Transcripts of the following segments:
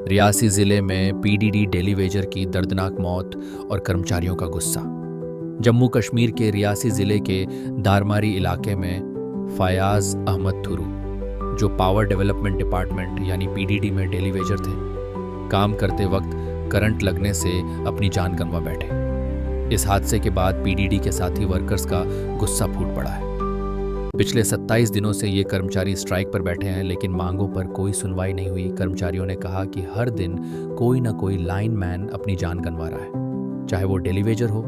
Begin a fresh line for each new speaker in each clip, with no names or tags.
रियासी जिले में PDD daily Vaser की दर्दनाक मौत और कर्मचारियों का गुस्सा। जम्मू कश्मीर के रियासी जिले के दारमारी इलाके में फयाज अहमद थुरू, जो पावर डेवलपमेंट डिपार्टमेंट यानी पीडीडी में डेली वेजर थे, काम करते वक्त करंट लगने से अपनी जान गंवा बैठे। इस हादसे के बाद पीडीडी के साथी वर्कर्स का गुस्सा फूट पड़ा है। पिछले 27 दिनों से ये कर्मचारी स्ट्राइक पर बैठे हैं, लेकिन मांगों पर कोई सुनवाई नहीं हुई। कर्मचारियों ने कहा कि हर दिन कोई ना कोई लाइन मैन अपनी जान गंवा रहा है, चाहे वो डेली वेजर हो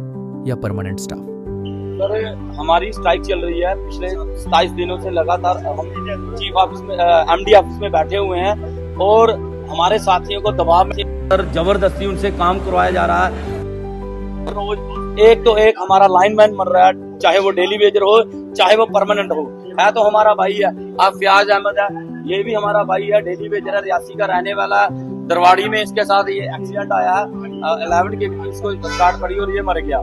या परमानेंट स्टाफ।
सर, हमारी स्ट्राइक चल रही है पिछले 27 दिनों से लगातार। हम चीफ ऑफिस में एमडी ऑफिस में बैठे हुए हैं और हमारे साथियों को दबाव में सर जबरदस्ती उनसे काम करवाया जा रहा है। रोज एक तो एक हमारा लाइनमैन मर रहा है, चाहे वो डेली वेजर हो चाहे वो परमानेंट हो। है तो हमारा भाई है, आप फयाज अहमद है, ये भी हमारा भाई है, डेली वेजर है, रियासी का रहने वाला है। दरवाड़ी में इसके साथ ये एक्सीडेंट आया है, 11 के इसको स्टार्ट पड़ी और ये मर गया।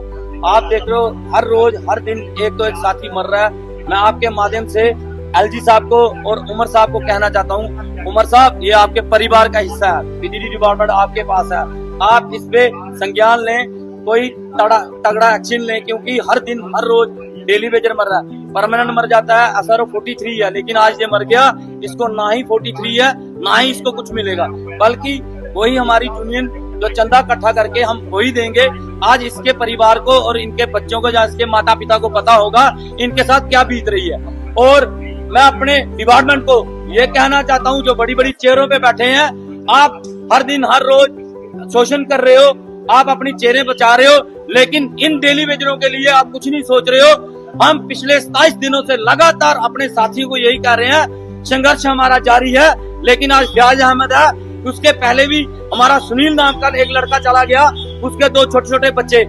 आप देख रहे हो हर रोज हर दिन एक तो एक साथी मर रहा है। मैं आपके माध्यम से एलजी साहब को और उमर साहब को कहना चाहता हूँ, उमर साहब ये आपके परिवार का हिस्सा है, पीडीडी डिपार्टमेंट आपके पास है, आप इस पे संज्ञान लें, कोई तगड़ा एक्शन लें, क्योंकि हर दिन हर रोज डेली वेजर मर रहा है। परमानेंट मर जाता है, असर 43 है, लेकिन आज ये मर गया, इसको ना ही 43 है ना ही इसको कुछ मिलेगा, बल्कि वही हमारी यूनियन जो चंदा इकट्ठा करके हम वही देंगे। आज इसके परिवार को और इनके बच्चों को या इसके माता पिता को पता होगा इनके साथ क्या बीत रही है। और मैं अपने डिपार्टमेंट को ये कहना चाहता हूँ, जो बड़ी बड़ी चेयरों पे बैठे हैं, आप हर दिन हर रोज शोषण कर रहे हो, आप अपनी चेहरे बचा रहे हो, लेकिन इन डेली वेजरों के लिए आप कुछ नहीं सोच रहे हो। हम पिछले 27 दिनों से लगातार अपने साथियों को यही कह रहे हैं, संघर्ष हमारा जारी है। लेकिन आज फयाज अहमद है, उसके पहले भी हमारा सुनील नाम का एक लड़का चला गया, उसके 2 छोटे छोटे बच्चे,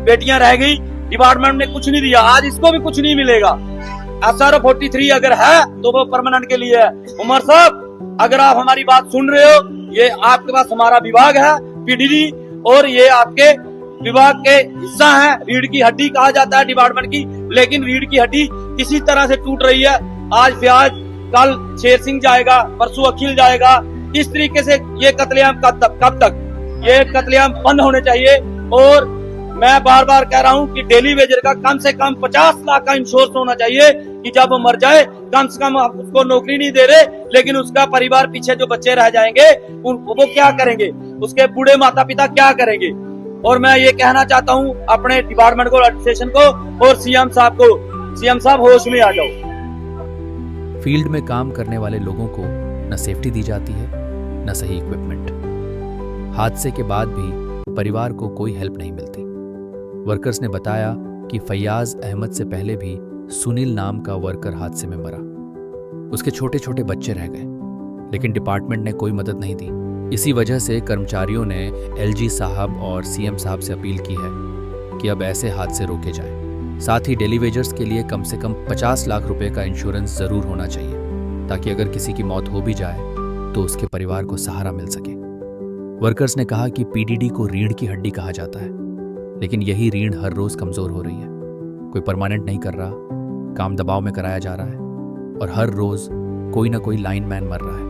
बेटियां रह गई, डिपार्टमेंट ने कुछ नहीं दिया, आज इसको भी कुछ नहीं मिलेगा। SRO 43 अगर है तो वो परमानेंट के लिए है। उमर साहब, अगर आप हमारी बात सुन रहे हो, ये आपके पास हमारा विभाग है पीडीडी, और ये आपके विभाग के हिस्सा है। रीढ़ की हड्डी कहा जाता है डिपार्टमेंट की, लेकिन रीढ़ की हड्डी किसी तरह से टूट रही है। आज फयाज, कल शेर सिंह जाएगा, परसों अखिल जाएगा। इस तरीके से ये कत्लेआम कब तक ये कत्लेआम बंद होने चाहिए। और मैं बार बार कह रहा हूँ कि डेली वेजर का कम से कम 50 लाख का इंश्योरेंस होना चाहिए, कि जब वो मर जाए कम से कम आप उसको नौकरी नहीं दे रहे, लेकिन उसका परिवार पीछे जो बच्चे रह जाएंगे वो क्या करेंगे, उसके बूढ़े माता पिता क्या करेंगे। और मैं ये कहना चाहता हूँ अपने डिपार्टमेंट को, एडमिनिस्ट्रेशन को और सीएम साहब को, सीएम साहब होश में आ जाओ।
फील्ड में काम करने वाले लोगों को न सेफ्टी दी जाती है न सही इक्विपमेंट। हादसे के बाद भी परिवार को कोई हेल्प नहीं मिलती। वर्कर्स ने बताया कि फयाज अहमद से पहले भी सुनील नाम का वर्कर हादसे में मरा, उसके छोटे छोटे बच्चे रह गए, लेकिन डिपार्टमेंट ने कोई मदद नहीं दी। इसी वजह से कर्मचारियों ने एलजी साहब और सीएम साहब से अपील की है कि अब ऐसे हादसे रोके जाएं। साथ ही डेली वेजर्स के लिए कम से कम 50 लाख रुपए का इंश्योरेंस जरूर होना चाहिए, ताकि अगर किसी की मौत हो भी जाए तो उसके परिवार को सहारा मिल सके। वर्कर्स ने कहा कि पीडीडी को रीढ़ की हड्डी कहा जाता है, लेकिन यही रीढ़ हर रोज कमजोर हो रही है। कोई परमानेंट नहीं कर रहा, काम दबाव में कराया जा रहा है, और हर रोज कोई ना कोई लाइनमैन मर रहा है।